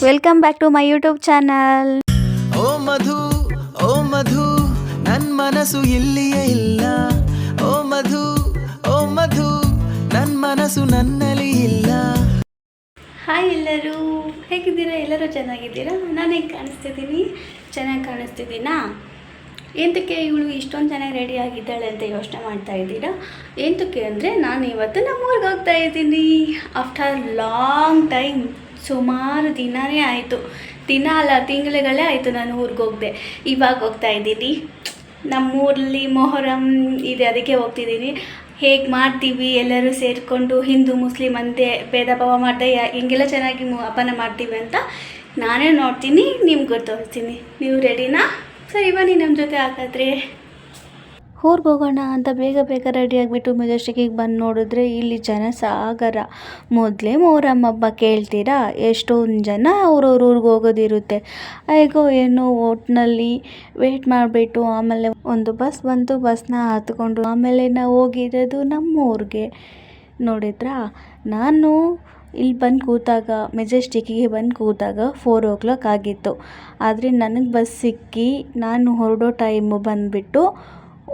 Welcome back to my YouTube channel. ಓ ಮಧು ಓ ಮಧು ನನ್ ಮನಸ್ಸು ಇಲ್ಲಿಯೇ ಇಲ್ಲ. ಓ ಮಧು ಓ ಮಧು ನನ್ ಮನಸ್ಸು ನನ್ನಲ್ಲಿ ಇಲ್ಲ. ಹಾಯ್ ಎಲ್ಲರೂ, ಹೇಗಿದ್ದೀರಾ? ಎಲ್ಲರೂ ಚೆನ್ನಾಗಿದ್ದೀರಾ? ನಾನು ಹೇಗೆ ಕಾಣಿಸ್ತಿದ್ದೀನಿ? ಚೆನ್ನಾಗಿ ಕಾಣಿಸ್ತಿದ್ದೀನಾ? ಎಂತಕ್ಕೆ ಇವಳು ಇಷ್ಟೊಂದು ಚೆನ್ನಾಗಿ ರೆಡಿ ಆಗಿದ್ದಾಳೆ ಅಂತ ಯೋಚನೆ ಮಾಡ್ತಾ ಇದ್ದೀರಾ? ಎಂತಕ್ಕೆ ಅಂದರೆ ನಾನು ಇವತ್ತು ನಮ್ಮೂರಿಗೆ ಹೋಗ್ತಾ ಇದ್ದೀನಿ. ಆಫ್ಟರ್ ಲಾಂಗ್ ಟೈಮ್, ಸುಮಾರು ದಿನವೇ ಆಯಿತು, ದಿನ ಅಲ್ಲ ತಿಂಗಳುಗಳೇ ಆಯಿತು ನಾನು ಊರಿಗೆ ಹೋಗದೆ. ಇವಾಗ ಹೋಗ್ತಾ ಇದ್ದೀನಿ. ನಮ್ಮೂರಲ್ಲಿ ಮೊಹರಂ ಇದೆ, ಅದಕ್ಕೆ ಹೋಗ್ತಿದ್ದೀನಿ. ಹೇಗೆ ಮಾಡ್ತೀವಿ ಎಲ್ಲರೂ ಸೇರಿಕೊಂಡು, ಹಿಂದೂ ಮುಸ್ಲಿಮ್ ಅಂತೆ ಭೇದ ಭಾವ ಮಾಡ್ದೆ ಹಿಂಗೆಲ್ಲ ಚೆನ್ನಾಗಿ ಹಬ್ಬನ ಮಾಡ್ತೀವಿ ಅಂತ ನಾನೇ ನೋಡ್ತೀನಿ, ನಿಮ್ಗೆ ತೋರಿಸ್ತೀನಿ. ನೀವು ರೆಡಿನಾ? ಸರಿ ಬನ್ನಿ ನಮ್ಮ ಜೊತೆ. ಹಾಗಾದರೆ ಊರಿಗೆ ಹೋಗೋಣ ಅಂತ ಬೇಗ ಬೇಗ ರೆಡಿಯಾಗಿಬಿಟ್ಟು ಮೆಜೆಸ್ಟಿಕ್ಕಿಗೆ ಬಂದು ನೋಡಿದ್ರೆ ಇಲ್ಲಿ ಜನ ಸಾಗರ. ಮೊದಲೇ ಮೊಹರಂ ಹಬ್ಬ ಕೇಳ್ತೀರಾ, ಎಷ್ಟೊಂದು ಜನ ಅವ್ರವ್ರ ಊರಿಗೆ ಹೋಗೋದಿರುತ್ತೆ. ಹೇಗೋ ಏನೋ ಒಟ್ಟಿನಲ್ಲಿ ವೇಟ್ ಮಾಡಿಬಿಟ್ಟು ಆಮೇಲೆ ಒಂದು ಬಸ್ ಬಂತು, ಬಸ್ನ ಹತ್ಕೊಂಡು ಆಮೇಲೆ ನಾವು ಹೋಗಿರೋದು ನಮ್ಮೂರಿಗೆ. ನೋಡಿದ್ರಾ, ನಾನು ಇಲ್ಲಿ ಬಂದು ಕೂತಾಗ, ಮೆಜೆಸ್ಟಿಕ್ಕಿಗೆ ಬಂದು ಕೂತಾಗ 4 o'clock ಆಗಿತ್ತು. ಆದರೆ ನನಗೆ ಬಸ್ ಸಿಕ್ಕಿ ನಾನು ಹೊರಡೋ ಟೈಮು ಬಂದುಬಿಟ್ಟು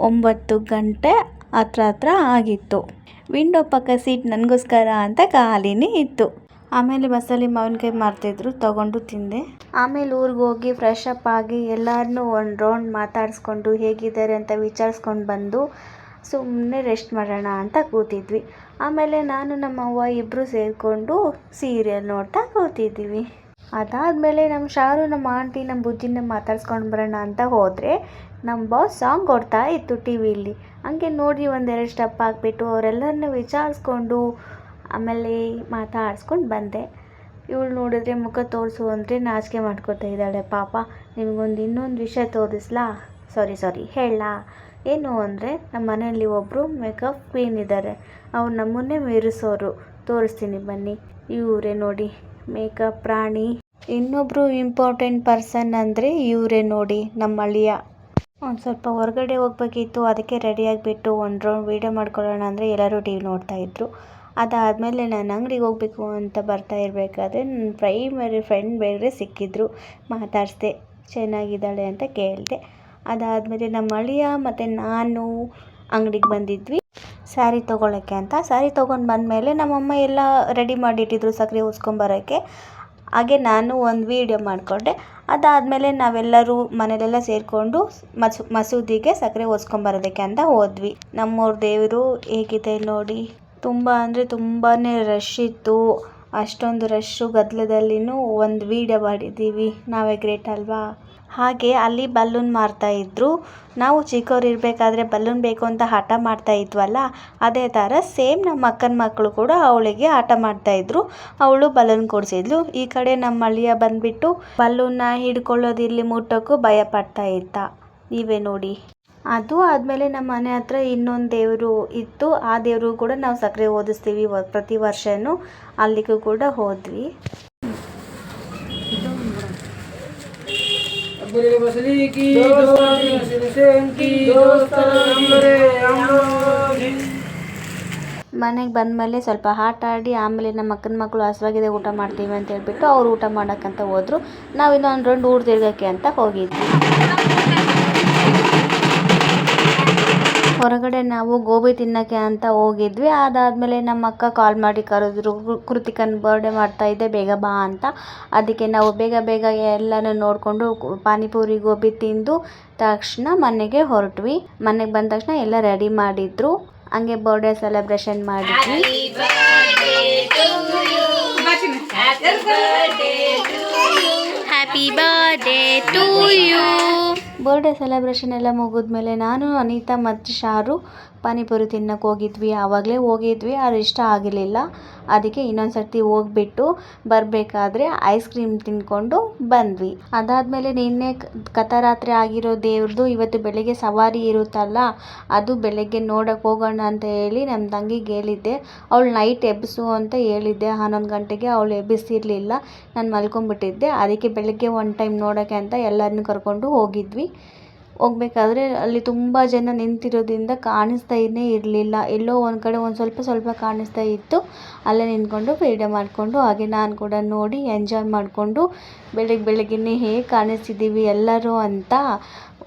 9 ಗಂಟೆ ಹತ್ರ ಆಗಿತ್ತು. ವಿಂಡೋ ಪಕ್ಕ ಸೀಟ್ ನನಗೋಸ್ಕರ ಅಂತ ಖಾಲಿನೇ ಇತ್ತು. ಆಮೇಲೆ ಬಸ್ಸಲ್ಲಿ ಮಾವಿನಕಾಯಿ ಮಾರ್ತಿದ್ರು, ತೊಗೊಂಡು ತಿಂದೆ. ಆಮೇಲೆ ಊರಿಗೆ ಹೋಗಿ ಫ್ರೆಶ್ ಅಪ್ ಆಗಿ ಎಲ್ಲರನ್ನೂ ಒಂದು ರೌಂಡ್ ಮಾತಾಡಿಸ್ಕೊಂಡು ಹೇಗಿದ್ದಾರೆ ಅಂತ ವಿಚಾರಿಸ್ಕೊಂಡು ಬಂದು ಸುಮ್ಮನೆ ರೆಸ್ಟ್ ಮಾಡೋಣ ಅಂತ ಕೂತಿದ್ವಿ. ಆಮೇಲೆ ನಾನು ನಮ್ಮ ಅವ್ವ ಇಬ್ಬರು ಸೇರಿಕೊಂಡು ಸೀರಿಯಲ್ ನೋಡ್ತಾ ಕೂತಿದ್ವಿ. ಅದಾದಮೇಲೆ ನಮ್ಮ ಶಾರು, ನಮ್ಮ ಆಂಟಿ, ನಮ್ಮ ಬುಜ್ಜಿನ ಮಾತಾಡ್ಸ್ಕೊಂಡು ಬರೋಣ ಅಂತ ಹೋದರೆ ನಮ್ಮ ಬಾಸ್ ಸಾಂಗ್ ಕೊಡ್ತಾ ಇತ್ತು ಟಿ ವಿಲಿ. ಹಂಗೆ ನೋಡಿ ಒಂದೆರಡು ಸ್ಟೆಪ್ ಹಾಕ್ಬಿಟ್ಟು ಅವರೆಲ್ಲರನ್ನೂ ವಿಚಾರಿಸ್ಕೊಂಡು ಆಮೇಲೆ ಮಾತಾಡ್ಸ್ಕೊಂಡು ಬಂದೆ. ಇವಳು ನೋಡಿದ್ರೆ ಮುಖ ತೋರಿಸು ಅಂದರೆ ನಾಚಿಕೆ ಮಾಡ್ಕೊತಾ ಇದ್ದಾಳೆ ಪಾಪ. ನಿಮಗೊಂದು ಇನ್ನೊಂದು ವಿಷಯ ತೋರಿಸ್ಲಾ? ಸಾರಿ ಹೇಳಲಾ? ಏನು ಅಂದರೆ ನಮ್ಮ ಮನೆಯಲ್ಲಿ ಒಬ್ಬರು ಮೇಕಪ್ ಕ್ವೀನ್ ಇದ್ದಾರೆ. ಅವ್ರು ನಮ್ಮನ್ನೇ ಮೀರಿಸೋರು. ತೋರಿಸ್ತೀನಿ ಬನ್ನಿ. ಇವರೇ ನೋಡಿ, ಮೇಕಪ್ ಪ್ರಾಣಿ. ಇನ್ನೊಬ್ಬರು ಇಂಪಾರ್ಟೆಂಟ್ ಪರ್ಸನ್ ಅಂದರೆ ಇವರೇ ನೋಡಿ, ನಮ್ಮ ಅಳಿಯ. ಒಂದು ಸ್ವಲ್ಪ ಹೊರಗಡೆ ಹೋಗ್ಬೇಕಿತ್ತು, ಅದಕ್ಕೆ ರೆಡಿಯಾಗಿಬಿಟ್ಟು ಒಂದು ರೌಂಡ್ ವೀಡಿಯೋ ಮಾಡ್ಕೊಳ್ಳೋಣ ಅಂದರೆ ಎಲ್ಲರೂ ಟಿ ವಿ ನೋಡ್ತಾಯಿದ್ರು. ಅದಾದಮೇಲೆ ನಾನು ಅಂಗಡಿಗೆ ಹೋಗಬೇಕು ಅಂತ ಬರ್ತಾ ಇರಬೇಕಾದ್ರೆ ನನ್ನ ಪ್ರೈಮರಿ ಫ್ರೆಂಡ್ ಬೇರೆ ಸಿಕ್ಕಿದ್ರು. ಮಾತಾಡಿಸ್ದೆ, ಚೆನ್ನಾಗಿದ್ದಾಳೆ ಅಂತ ಕೇಳಿದೆ. ಅದಾದಮೇಲೆ ನಮ್ಮ ಅಳಿಯ ಮತ್ತು ನಾನು ಅಂಗಡಿಗೆ ಬಂದಿದ್ವಿ ಸ್ಯಾರಿ ತೊಗೊಳಕ್ಕೆ ಅಂತ. ಸ್ಯಾರಿ ತೊಗೊಂಡು ಬಂದಮೇಲೆ ನಮ್ಮಮ್ಮ ಎಲ್ಲ ರೆಡಿ ಮಾಡಿಟ್ಟಿದ್ರು ಸಕ್ಕರೆ ಹೊಸ್ಕೊಂಬರೋಕ್ಕೆ. ಹಾಗೆ ನಾನು ಒಂದು ವೀಡಿಯೋ ಮಾಡಿಕೊಂಡೆ. ಅದಾದಮೇಲೆ ನಾವೆಲ್ಲರೂ ಮನೇಲೆಲ್ಲ ಸೇರಿಕೊಂಡು ಮಸೂದಿಗೆ ಸಕ್ಕರೆ ಹೊಸ್ಕೊಂಬರೋದಕ್ಕೆ ಅಂತ ಹೋದ್ವಿ. ನಮ್ಮೂರ ದೇವರು ಹೇಗಿದೆ ನೋಡಿ, ತುಂಬ ಅಂದರೆ ತುಂಬಾ ರಶ್ ಇತ್ತು. ಅಷ್ಟೊಂದು ರಶ್ಶು ಗದ್ದಲದಲ್ಲಿನೂ ಒಂದು ವೀಡಿಯೋ ಮಾಡಿದ್ದೀವಿ. ನಾವೇ ಗ್ರೇಟ್ ಅಲ್ವಾ? ಹಾಗೆ ಅಲ್ಲಿ ಬಲೂನ್ ಮಾರ್ತಾಯಿದ್ರು. ನಾವು ಚಿಕ್ಕವ್ರು ಇರಬೇಕಾದ್ರೆ ಬಲೂನ್ ಬೇಕು ಅಂತ ಹಠ ಮಾಡ್ತಾ ಇದ್ವಲ್ಲ, ಅದೇ ಥರ ಸೇಮ್ ನಮ್ಮ ಅಕ್ಕನ ಮಕ್ಕಳು ಕೂಡ ಅವಳಿಗೆ ಆಟ ಮಾಡ್ತಾಯಿದ್ರು. ಅವಳು ಬಲೂನ್ ಕೊಡಿಸಿದ್ಲು. ಈ ಕಡೆ ನಮ್ಮ ಅಳಿಯ ಬಂದುಬಿಟ್ಟು ಬಲೂನ್ನ ಹಿಡ್ಕೊಳ್ಳೋದಿರಲಿ ಮುಟ್ಟೋಕ್ಕೂ ಭಯ ಪಡ್ತಾ ಇದ್ದ. ನೀವೇ ನೋಡಿ. ಅದು ಆದಮೇಲೆ ನಮ್ಮ ಮನೆ ಹತ್ರ ಇನ್ನೊಂದು ದೇವರು ಇತ್ತು. ಆ ದೇವರು ಕೂಡ ನಾವು ಸಕ್ಕರೆ ಓದಿಸ್ತೀವಿ ಪ್ರತಿ ವರ್ಷವೂ. ಅಲ್ಲಿಗೂ ಕೂಡ ಹೋದ್ವಿ. ಮನೆಗೆ ಬಂದಮೇಲೆ ಸ್ವಲ್ಪ ಆಟ ಆಡಿ ಆಮೇಲೆ ನಮ್ಮ ಅಕ್ಕನ ಮಕ್ಕಳು ಹಸುವಾಗಿದೆ ಊಟ ಮಾಡ್ತೀವಿ ಅಂತ ಹೇಳ್ಬಿಟ್ಟು ಅವ್ರು ಊಟ ಮಾಡೋಕ್ಕಂತ ಹೋದರು. ನಾವು ಇನ್ನೊಂದು ರೌಂಡ್ ಊರು ತಿರ್ಗೋಕ್ಕೆ ಅಂತ ಹೋಗಿದ್ವಿ. ಹೊರಗಡೆ ನಾವು ಗೋಬಿ ತಿನ್ನೋಕ್ಕೆ ಅಂತ ಹೋಗಿದ್ವಿ. ಅದಾದಮೇಲೆ ನಮ್ಮ ಅಕ್ಕ ಕಾಲ್ ಮಾಡಿ ಕರೆದ್ರು, ಕೃತಿಕನ ಬರ್ಡೇ ಮಾಡ್ತಾಯಿದ್ದೆ ಬೇಗ ಬಾ ಅಂತ. ಅದಕ್ಕೆ ನಾವು ಬೇಗ ಎಲ್ಲನೂ ನೋಡಿಕೊಂಡು ಪಾನಿಪುರಿ ಗೋಬಿ ತಿಂದು ತಕ್ಷಣ ಮನೆಗೆ ಹೊರಟ್ವಿ. ಮನೆಗೆ ಬಂದ ತಕ್ಷಣ ಎಲ್ಲ ರೆಡಿ ಮಾಡಿದ್ರು. ಹಂಗೆ ಬರ್ಡೇ ಸೆಲೆಬ್ರೇಷನ್ ಮಾಡಿದ್ವಿ. Happy birthday to you. Birthday celebration ಎಲ್ಲ ಮುಗಿದ್ಮೇಲೆ ನಾನು, ಅನಿತಾ ಮತ್ತು ಶಾರು ಪಾನಿಪುರಿ ತಿನ್ನೋಕೆ ಹೋಗಿದ್ವಿ. ಆವಾಗಲೇ ಹೋಗಿದ್ವಿ, ಅದು ಇಷ್ಟ ಆಗಿರಲಿಲ್ಲ. ಅದಕ್ಕೆ ಇನ್ನೊಂದು ಸರ್ತಿ ಹೋಗ್ಬಿಟ್ಟು ಬರಬೇಕಾದ್ರೆ ಐಸ್ ಕ್ರೀಮ್ ತಿಂದ್ಕೊಂಡು ಬಂದ್ವಿ. ಅದಾದಮೇಲೆ ನಿನ್ನೆ ಕಥಾರಾತ್ರಿ ಆಗಿರೋ ದೇವ್ರದ್ದು ಇವತ್ತು ಬೆಳಗ್ಗೆ ಸವಾರಿ ಇರುತ್ತಲ್ಲ, ಅದು ಬೆಳಗ್ಗೆ ನೋಡೋಕೆ ಹೋಗೋಣ ಅಂತ ಹೇಳಿ ನಮ್ಮ ತಂಗಿಗೆ ಹೇಳಿದ್ದೆ. ಅವಳು ನೈಟ್ ಎಬ್ಬಿಸು ಅಂತ ಹೇಳಿದ್ದೆ 11 ಗಂಟೆಗೆ. ಅವಳು ಎಬ್ಬಿಸಿರಲಿಲ್ಲ, ನಾನು ಮಲ್ಕೊಂಡ್ಬಿಟ್ಟಿದ್ದೆ. ಅದಕ್ಕೆ ಬೆಳಗ್ಗೆ ಒಂದು ಟೈಮ್ ನೋಡೋಕ್ಕೆ ಅಂತ ಎಲ್ಲರನ್ನೂ ಕರ್ಕೊಂಡು ಹೋಗಿದ್ವಿ. ಹೋಗ್ಬೇಕಾದ್ರೆ ಅಲ್ಲಿ ತುಂಬ ಜನ ನಿಂತಿರೋದ್ರಿಂದ ಕಾಣಿಸ್ತಾನೇ ಇರಲಿಲ್ಲ. ಎಲ್ಲೋ ಒಂದು ಕಡೆ ಒಂದು ಸ್ವಲ್ಪ ಕಾಣಿಸ್ತಾ ಇತ್ತು. ಅಲ್ಲೇ ನಿಂತ್ಕೊಂಡು ವೀಡಿಯೋ ಮಾಡಿಕೊಂಡು ಹಾಗೆ ನಾನು ಕೂಡ ನೋಡಿ ಎಂಜಾಯ್ ಮಾಡಿಕೊಂಡು ಬೆಳಗ್ಗೆನೇ ಹೇಗೆ ಕಾಣಿಸ್ತಿದ್ದೀವಿ ಎಲ್ಲರೂ ಅಂತ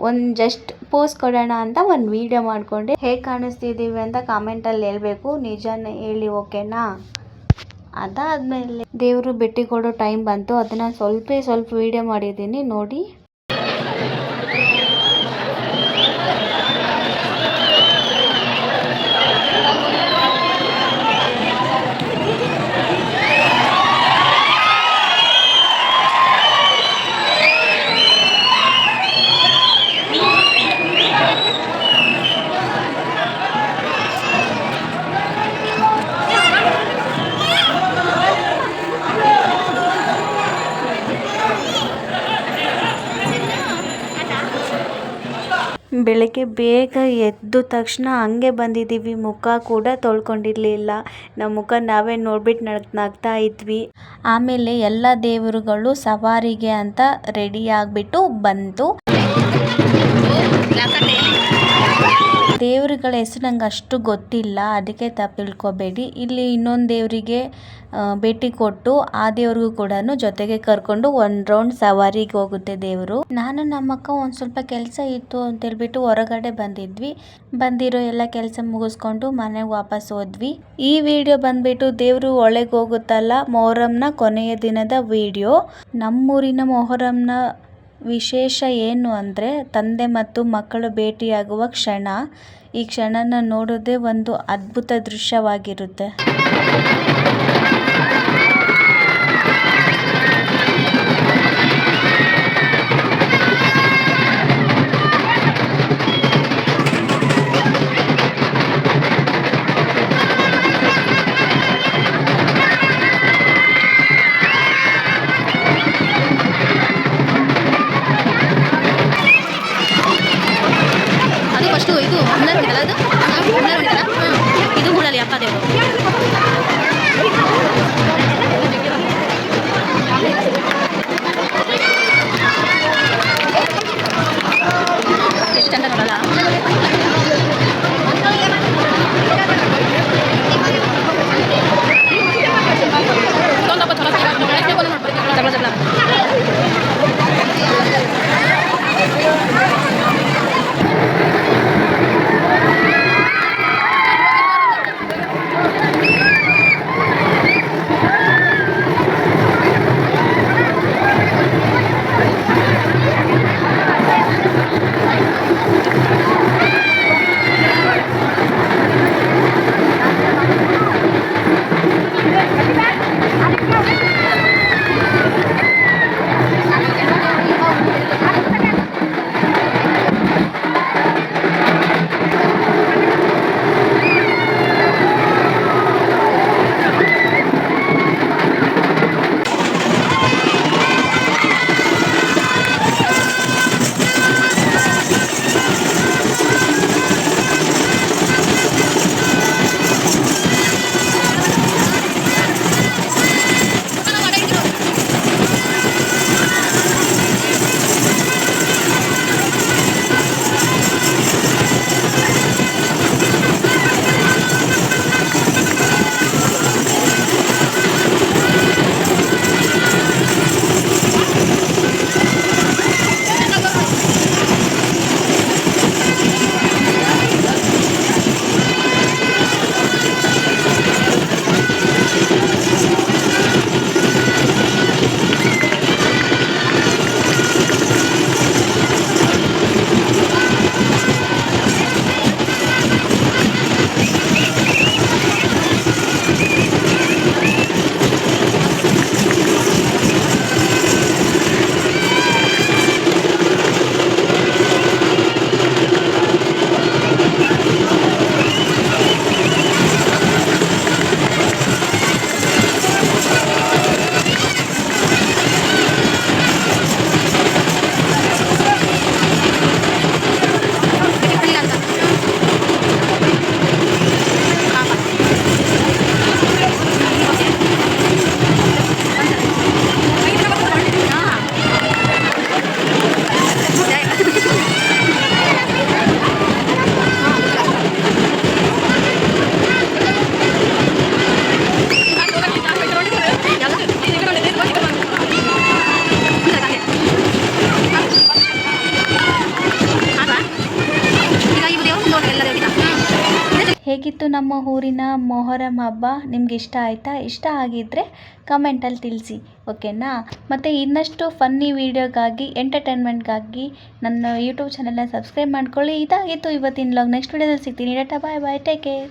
ಒಂದು ಜಸ್ಟ್ ಪೋಸ್ ಕೊಡೋಣ ಅಂತ ಒಂದು ವೀಡಿಯೋ ಮಾಡಿಕೊಂಡೆ. ಹೇಗೆ ಕಾಣಿಸ್ತಿದ್ದೀವಿ ಅಂತ ಕಾಮೆಂಟಲ್ಲಿ ಹೇಳಬೇಕು, ನಿಜನೇ ಹೇಳಿ, ಓಕೆನಾ? ಅದಾದಮೇಲೆ ದೇವರು ಭೇಟಿ ಕೊಡೋ ಟೈಮ್ ಬಂತು. ಅದನ್ನು ಸ್ವಲ್ಪ ವೀಡಿಯೋ ಮಾಡಿದ್ದೀನಿ ನೋಡಿ. ಬೆಳಗ್ಗೆ ಬೇಗ ಎದ್ದ ತಕ್ಷಣ ಹಂಗೆ ಬಂದಿದ್ದೀವಿ. ಮುಖ ಕೂಡ ತೊಳ್ಕೊಂಡಿರಲಿಲ್ಲ. ನಮ್ಮ ಮುಖ ನಾವೇ ನೋಡ್ಬಿಟ್ಟು ನಗ್ತಾ ಇದ್ವಿ. ಆಮೇಲೆ ಎಲ್ಲ ದೇವರುಗಳು ಸವಾರಿಗೆ ಅಂತ ರೆಡಿ ಆಗಿಬಿಟ್ಟು ಬಂತು. ದೇವರುಗಳ ಹೆಸರು ನಂಗೆ ಅಷ್ಟು ಗೊತ್ತಿಲ್ಲ, ಅದಕ್ಕೆ ತಪ್ಪು ತಿಳ್ಕೊಬೇಡಿ. ಇಲ್ಲಿ ಇನ್ನೊಂದು ದೇವರಿಗೆ ಭೇಟಿ ಕೊಟ್ಟು ಆ ದೇವ್ರಿಗೂ ಕೂಡ ಜೊತೆಗೆ ಕರ್ಕೊಂಡು ಒಂದು ರೌಂಡ್ ಸವಾರಿಗೆ ಹೋಗುತ್ತೆ ದೇವರು. ನಾನು ನಮ್ಮಕ್ಕ ಒಂದು ಸ್ವಲ್ಪ ಕೆಲಸ ಇತ್ತು ಅಂತೇಳ್ಬಿಟ್ಟು ಹೊರಗಡೆ ಬಂದಿರೋ ಎಲ್ಲ ಕೆಲಸ ಮುಗಿಸ್ಕೊಂಡು ಮನೆಗೆ ವಾಪಸ್ ಹೋದ್ವಿ. ಈ ವಿಡಿಯೋ ಬಂದ್ಬಿಟ್ಟು ದೇವರು ಒಳಗೆ ಹೋಗುತ್ತಲ್ಲ, ಮೊಹರಂನ ಕೊನೆಯ ದಿನದ ವಿಡಿಯೋ. ನಮ್ಮೂರಿನ ಮೊಹರಂನ ವಿಶೇಷ ಏನು ಅಂದರೆ ತಂದೆ ಮತ್ತು ಮಕ್ಕಳು ಭೇಟಿಯಾಗುವ ಕ್ಷಣ. ಈ ಕ್ಷಣನ ನೋಡೋದೇ ಒಂದು ಅದ್ಭುತ ದೃಶ್ಯವಾಗಿರುತ್ತೆ. ಅದು ಫಸ್ಟು ಇದು 12 ಗಂಟೆಲ್ಲ, ಅದು 12 ಗಂಟೆಲ್ಲ ಇದು ಮೂಡಲಿ ಅಪ್ಪ ದೇವರು. ಹೇಗಿತ್ತು ನಮ್ಮ ಊರಿನ ಮೊಹರಂ ಹಬ್ಬ? ನಿಮ್ಗೆ ಇಷ್ಟ ಆಯಿತಾ? ಇಷ್ಟ ಆಗಿದ್ದರೆ ಕಮೆಂಟಲ್ಲಿ ತಿಳಿಸಿ, ಓಕೆನಾ? ಮತ್ತು ಇನ್ನಷ್ಟು ಫನ್ನಿ ವೀಡಿಯೋಗಾಗಿ, ಎಂಟರ್ಟೈನ್ಮೆಂಟ್ಗಾಗಿ ನನ್ನ ಯೂಟ್ಯೂಬ್ ಚಾನಲ್ನ ಸಬ್ಸ್ಕ್ರೈಬ್ ಮಾಡ್ಕೊಳ್ಳಿ. ಇದಾಗಿತ್ತು ಇವತ್ತಿನ ವ್ಲಾಗ್. ನೆಕ್ಸ್ಟ್ ವೀಡಿಯೋದಲ್ಲಿ ಸಿಗ್ತೀನಿ. ಟಾಟಾ, ಬಾಯ್ ಬಾಯ್, ಟೇಕ್ ಕೇರ್.